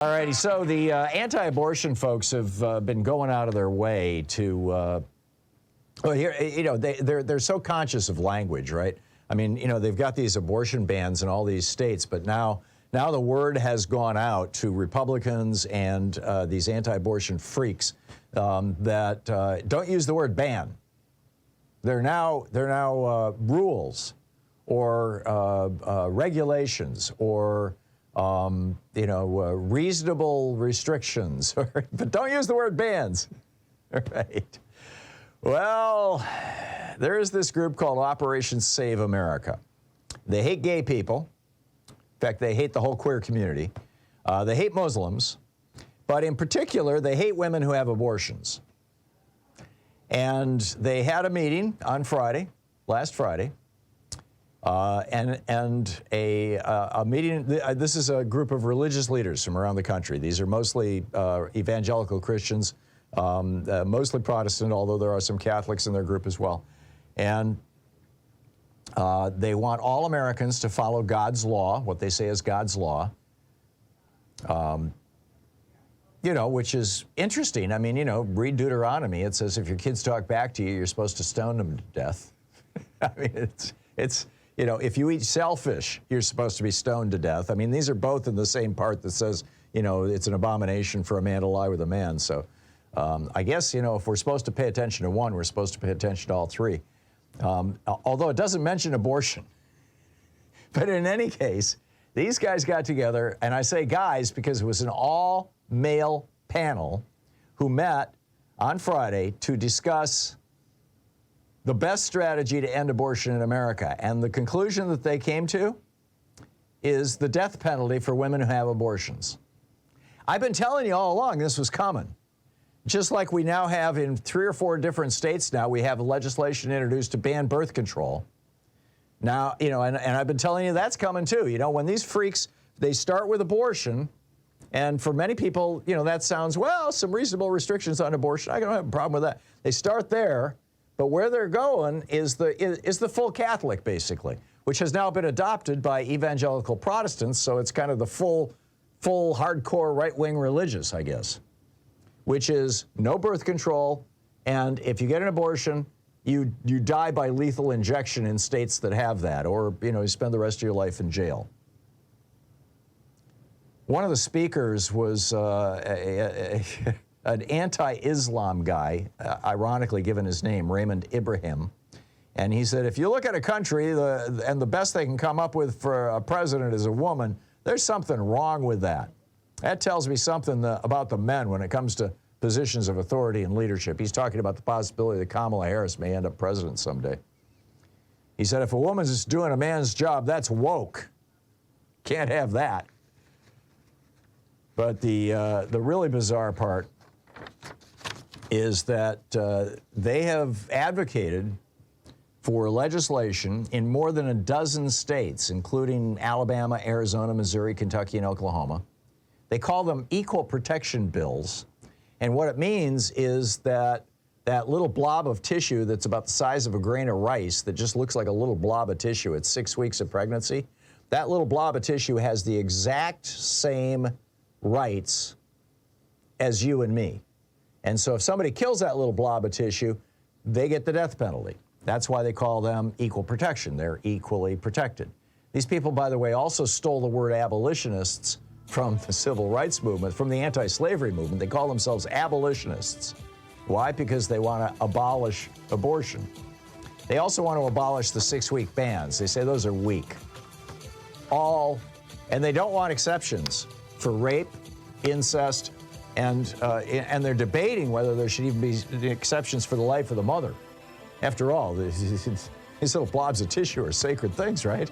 All righty, so the anti-abortion folks have been going out of their way to, well, here, you know, they're so conscious of language, right? I mean, you know, they've got these abortion bans in all these states, but now the word has gone out to Republicans and these anti-abortion freaks that don't use the word ban. They're now rules or regulations or you know, reasonable restrictions, but don't use the word bans. All right. Well, there is this group called Operation Save America. They hate gay people. In fact, they hate the whole queer community. They hate Muslims, but in particular, they hate women who have abortions. And they had a meeting on Friday, last Friday, and a meeting. This is a group of religious leaders from around the country. These are mostly evangelical Christians, mostly Protestant, although there are some Catholics in their group as well. And they want all Americans to follow God's law, what they say is God's law, you know, which is interesting. I mean, you know, read Deuteronomy. It says if your kids talk back to you, you're supposed to stone them to death. I mean, it's you know, if you eat shellfish, you're supposed to be stoned to death. I mean, these are both in the same part that says, you know, it's an abomination for a man to lie with a man. So I guess, you know, if we're supposed to pay attention to one, we're supposed to pay attention to all three. Although it doesn't mention abortion. But in any case, these guys got together, and I say guys because it was an all-male panel who met on Friday to discuss the best strategy to end abortion in America. And the conclusion that they came to is the death penalty for women who have abortions. I've been telling you all along this was coming. Just like we now have in 3 or 4 different states now, we have legislation introduced to ban birth control. Now, you know, and I've been telling you that's coming too. You know, when these freaks, they start with abortion, and for many people, you know, that sounds, well, some reasonable restrictions on abortion. I don't have a problem with that. They start there. But where they're going is the full Catholic, basically, which has now been adopted by evangelical Protestants, so it's kind of the full hardcore right-wing religious, I guess, which is no birth control, and if you get an abortion, you die by lethal injection in states that have that, or, you know, you spend the rest of your life in jail. One of the speakers was an anti-Islam guy, ironically given his name, Raymond Ibrahim. And he said, if you look at a country and the best they can come up with for a president is a woman, there's something wrong with that. That tells me something about the men when it comes to positions of authority and leadership. He's talking about the possibility that Kamala Harris may end up president someday. He said, if a woman's doing a man's job, that's woke. Can't have that. But the really bizarre part is that they have advocated for legislation in more than a dozen states, including Alabama, Arizona, Missouri, Kentucky, and Oklahoma. They call them equal protection bills. And what it means is that that little blob of tissue that's about the size of a grain of rice that just looks like a little blob of tissue at 6 weeks of pregnancy, that little blob of tissue has the exact same rights as you and me. And so if somebody kills that little blob of tissue, they get the death penalty. That's why they call them equal protection. They're equally protected. These people, by the way, also stole the word abolitionists from the civil rights movement, from the anti-slavery movement. They call themselves abolitionists. Why? Because they want to abolish abortion. They also want to abolish the 6-week bans. They say those are weak. And they don't want exceptions for rape, incest, and they're debating whether there should even be exceptions for the life of the mother. After all, these little blobs of tissue are sacred things, right?